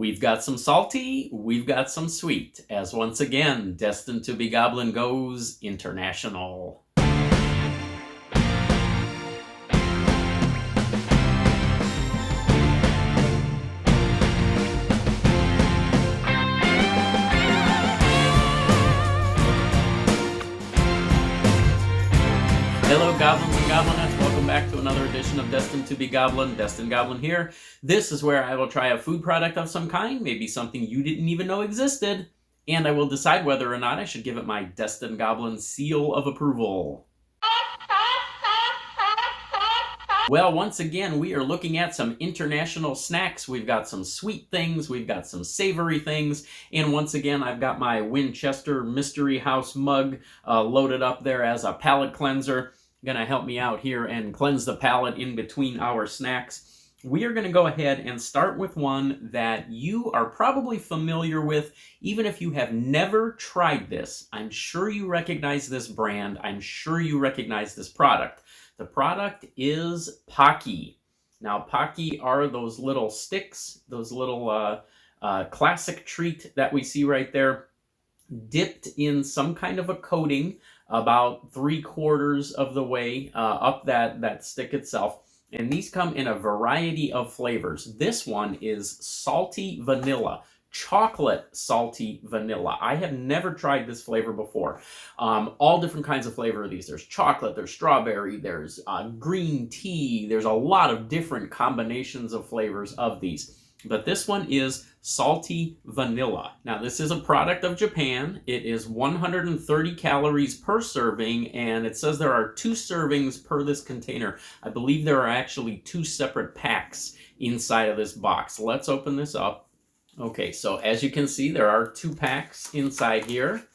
We've got some salty, we've got some sweet, as once again, Destined to be Goblin goes international. Hello, Goblins and Goblinettes. Welcome back to another edition of Destined to be Goblin. Destined Goblin here. This is where I will try a food product of some kind, maybe something you didn't even know existed, and I will decide whether or not I should give it my Destined Goblin seal of approval. Well, once again, we are looking at some international snacks. We've got some sweet things, we've got some savory things, and once again, I've got my Winchester Mystery House mug loaded up there as a palate cleanser. Gonna help me out here and cleanse the palate in between our snacks. We are gonna go ahead and start with one that you are probably familiar with, even if you have never tried this. I'm sure you recognize this brand. I'm sure you recognize this product. The product is Pocky. Now, Pocky are those little sticks, those little classic treat that we see right there, dipped in some kind of a coating about 3/4 of the way up that stick itself. And these come in a variety of flavors. This one is salty vanilla, chocolate salty vanilla. I have never tried this flavor before. All different kinds of flavor of these. There's chocolate, there's strawberry, there's green tea. There's a lot of different combinations of flavors of these. But this one is salty vanilla. Now, this is a product of Japan. It is 130 calories per serving, and it says there are 2 servings per this container. I believe there are actually 2 separate packs inside of this box. Let's open this up. Okay, so as you can see, there are 2 packs inside here.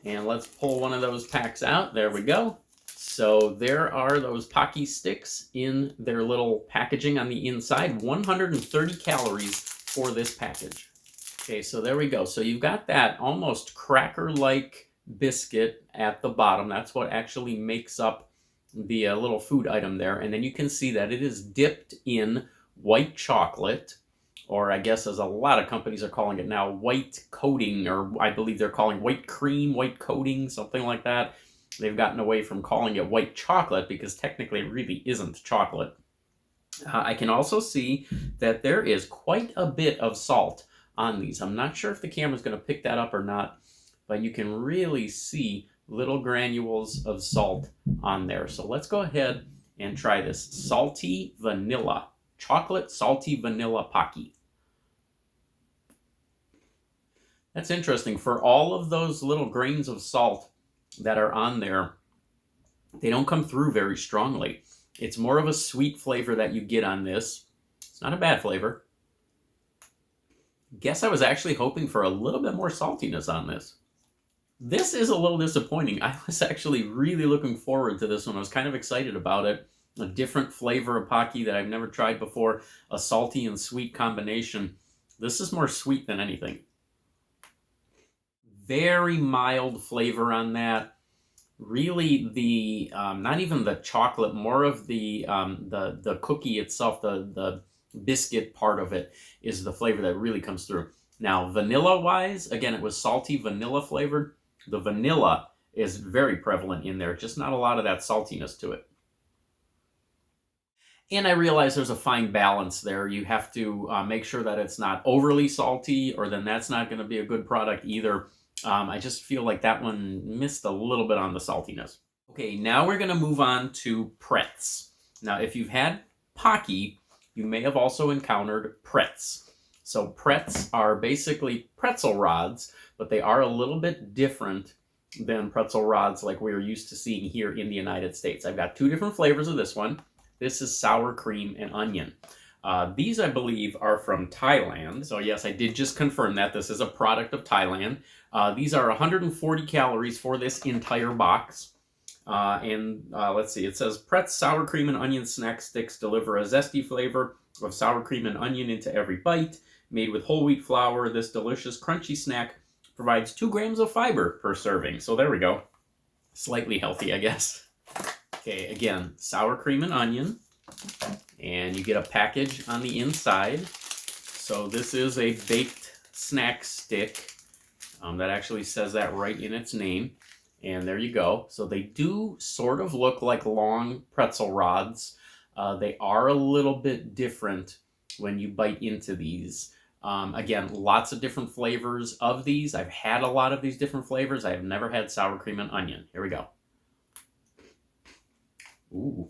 And let's pull one of those packs out. There we go. So there are those Pocky sticks in their little packaging on the inside. 130 calories for this package. Okay, so there we go. So you've got that almost cracker-like biscuit at the bottom. That's what actually makes up the little food item there. And then you can see that it is dipped in white chocolate, or I guess as a lot of companies are calling it now, white coating, or I believe they're calling white cream, white coating, something like that. They've gotten away from calling it white chocolate because technically it really isn't chocolate. I can also see that there is quite a bit of salt on these. I'm not sure if the camera's going to pick that up or not, but you can really see little granules of salt on there. So let's go ahead and try this salty vanilla, chocolate salty vanilla Pocky. That's interesting. For all of those little grains of salt that are on there, they don't come through very strongly. It's more of a sweet flavor that you get on this. It's not a bad flavor. Guess I was actually hoping for a little bit more saltiness on this. This is a little disappointing. I was actually really looking forward to this one. I was kind of excited about it. A different flavor of Pocky that I've never tried before. A salty and sweet combination. This is more sweet than anything. Very mild flavor on that. Really, the not even the chocolate, more of the cookie itself, the biscuit part of it is the flavor that really comes through. Now, vanilla-wise, again, it was salty vanilla flavored. The vanilla is very prevalent in there, just not a lot of that saltiness to it. And I realize there's a fine balance there. You have to make sure that it's not overly salty, or then that's not going to be a good product either. I just feel like that one missed a little bit on the saltiness. Okay, now we're going to move on to Pretz. Now, if you've had Pocky, you may have also encountered Pretz. So Pretz are basically pretzel rods, but they are a little bit different than pretzel rods like we're used to seeing here in the United States. I've got 2 different flavors of this one. This is sour cream and onion. These, I believe, are from Thailand. So yes, I did just confirm that. This is a product of Thailand. These are 140 calories for this entire box. Let's see, it says Pretz sour cream and onion snack sticks deliver a zesty flavor of sour cream and onion into every bite. Made with whole wheat flour, this delicious crunchy snack provides 2 grams of fiber per serving. So there we go. Slightly healthy, I guess. Okay, again, sour cream and onion. And you get a package on the inside. So this is a baked snack stick. That actually says that right in its name. And there you go. So they do sort of look like long pretzel rods. They are a little bit different when you bite into these. Again, lots of different flavors of these. I've had a lot of these different flavors. I have never had sour cream and onion. Here we go. Ooh.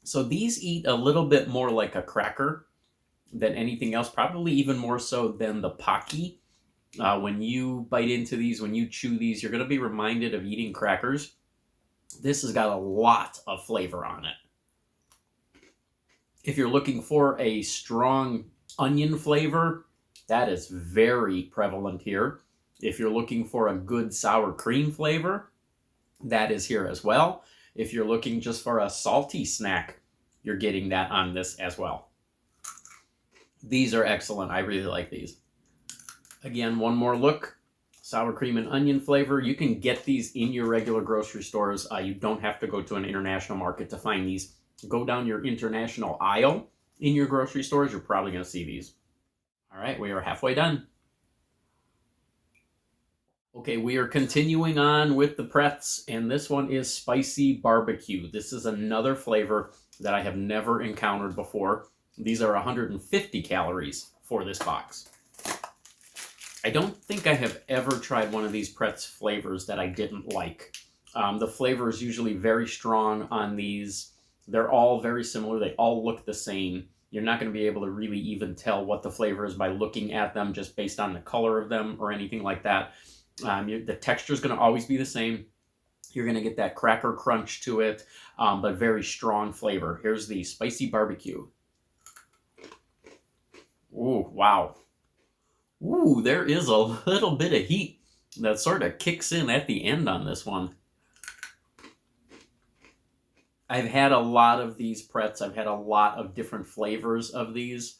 So these eat a little bit more like a cracker than anything else, probably even more so than the Pocky. When you bite into these, when you chew these, you're going to be reminded of eating crackers. This has got a lot of flavor on it. If you're looking for a strong onion flavor, that is very prevalent here. If you're looking for a good sour cream flavor, that is here as well. If you're looking just for a salty snack, you're getting that on this as well. These are excellent. I really like these. Again, one more look. Sour cream and onion flavor. You can get these in your regular grocery stores. You don't have to go to an international market to find these. Go down your international aisle in your grocery stores. You're probably going to see these. All right, we are halfway done. Okay, we are continuing on with the Pretz, and this one is spicy barbecue. This is another flavor that I have never encountered before. These are 150 calories for this box. I don't think I have ever tried one of these Pretz flavors that I didn't like. The flavor is usually very strong on these. They're all very similar. They all look the same. You're not going to be able to really even tell what the flavor is by looking at them just based on the color of them or anything like that. The texture is going to always be the same. You're going to get that cracker crunch to it, but very strong flavor. Here's the spicy barbecue. Ooh, wow. Ooh, there is a little bit of heat that sort of kicks in at the end on this one. I've had a lot of these Pretz. I've had a lot of different flavors of these.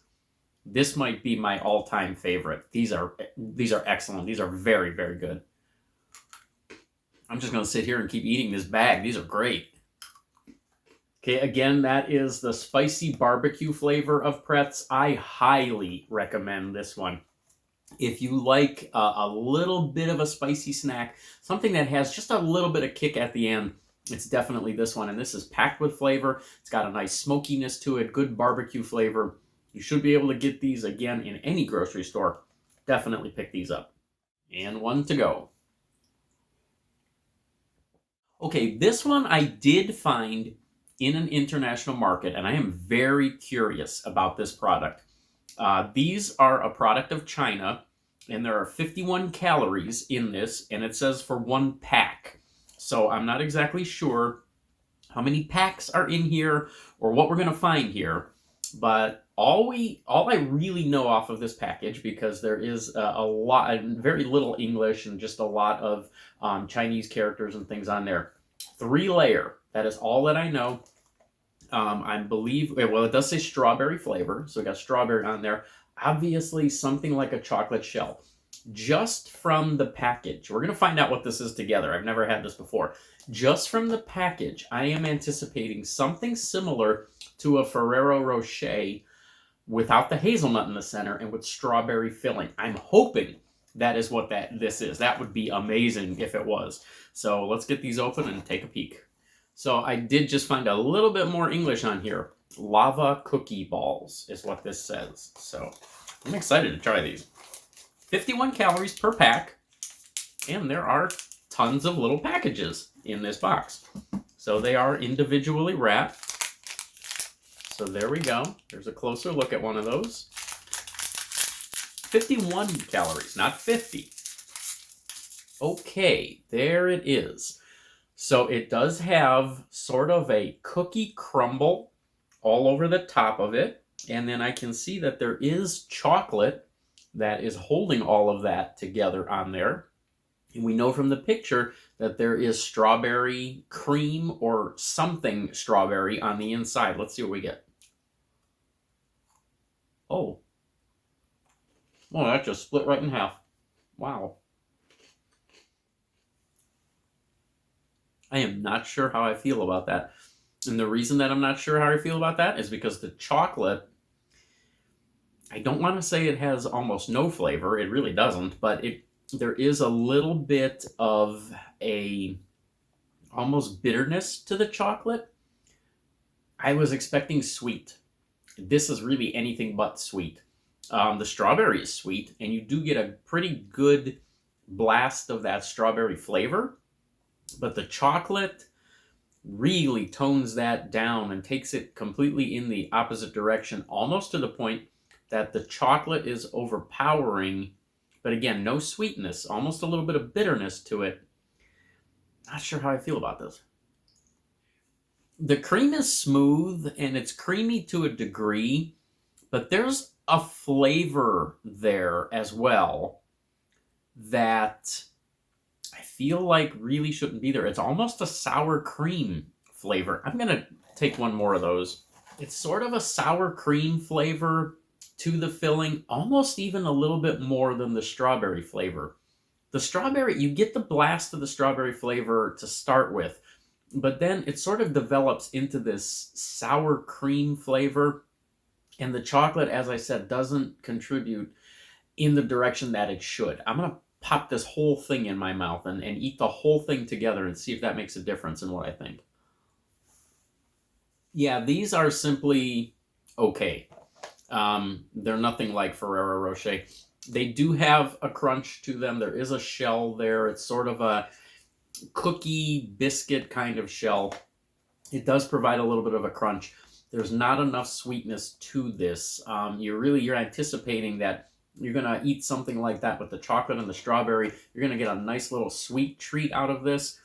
This might be my all-time favorite. These are excellent. These are very, very good. I'm just going to sit here and keep eating this bag. These are great. Okay, again, that is the spicy barbecue flavor of Pretz. I highly recommend this one. If you like a little bit of a spicy snack, something that has just a little bit of kick at the end, it's definitely this one. And this is packed with flavor. It's got a nice smokiness to it, good barbecue flavor. You should be able to get these, again, in any grocery store. Definitely pick these up. And one to go. Okay, this one I did find in an international market, and I am very curious about this product. These are a product of China, and there are 51 calories in this, and it says for one pack. So I'm not exactly sure how many packs are in here or what we're going to find here, but all I really know off of this package, because there is very little English and just a lot of Chinese characters and things on there. 3-layer. That is all that I know. I believe, well, it does say strawberry flavor, so we got strawberry on there. Obviously, something like a chocolate shell. Just from the package, we're going to find out what this is together. I've never had this before. Just from the package, I am anticipating something similar to a Ferrero Rocher without the hazelnut in the center and with strawberry filling. I'm hoping that is what this is. That would be amazing if it was. So let's get these open and take a peek. So I did just find a little bit more English on here. Lava cookie balls is what this says. So I'm excited to try these. 51 calories per pack, and there are tons of little packages in this box. So they are individually wrapped. So there we go. There's a closer look at one of those. 51 calories, not 50. Okay, there it is. So it does have sort of a cookie crumble all over the top of it. And then I can see that there is chocolate that is holding all of that together on there. And we know from the picture that there is strawberry cream or something strawberry on the inside. Let's see what we get. Oh. Well, that just split right in half. Wow. I am not sure how I feel about that. And the reason that I'm not sure how I feel about that is because the chocolate I don't want to say it has almost no flavor. It really doesn't, but there is a little bit of a almost bitterness to the chocolate. I was expecting sweet. This is really anything but sweet. The strawberry is sweet, and you do get a pretty good blast of that strawberry flavor, but the chocolate really tones that down and takes it completely in the opposite direction, almost to the point that the chocolate is overpowering, but again, no sweetness, almost a little bit of bitterness to it. Not sure how I feel about this. The cream is smooth and it's creamy to a degree, but there's a flavor there as well that I feel like really shouldn't be there. It's almost a sour cream flavor. I'm going to take one more of those. It's sort of a sour cream flavor to the filling, almost even a little bit more than the strawberry flavor. The strawberry, you get the blast of the strawberry flavor to start with, but then it sort of develops into this sour cream flavor, and the chocolate, as I said, doesn't contribute in the direction that it should. I'm going to pop this whole thing in my mouth and eat the whole thing together and see if that makes a difference in what I think. Yeah, these are simply okay. They're nothing like Ferrero Rocher. They do have a crunch to them. There is a shell there. It's sort of a cookie biscuit kind of shell. It does provide a little bit of a crunch. There's not enough sweetness to this. You're anticipating that you're going to eat something like that with the chocolate and the strawberry. You're going to get a nice little sweet treat out of this.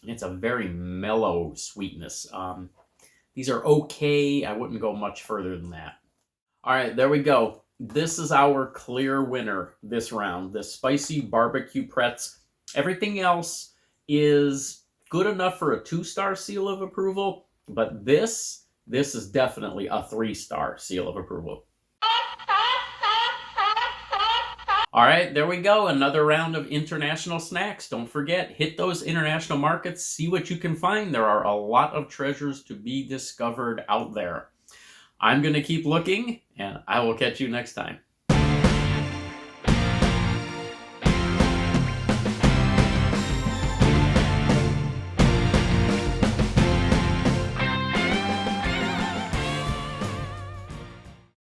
And it's a very mellow sweetness. These are okay. I wouldn't go much further than that. All right, there we go. This is our clear winner this round, the spicy barbecue Pretz. Everything else is good enough for a 2-star seal of approval, but this is definitely a 3-star seal of approval. All right, there we go. Another round of international snacks. Don't forget, hit those international markets, see what you can find. There are a lot of treasures to be discovered out there. I'm going to keep looking, and I will catch you next time.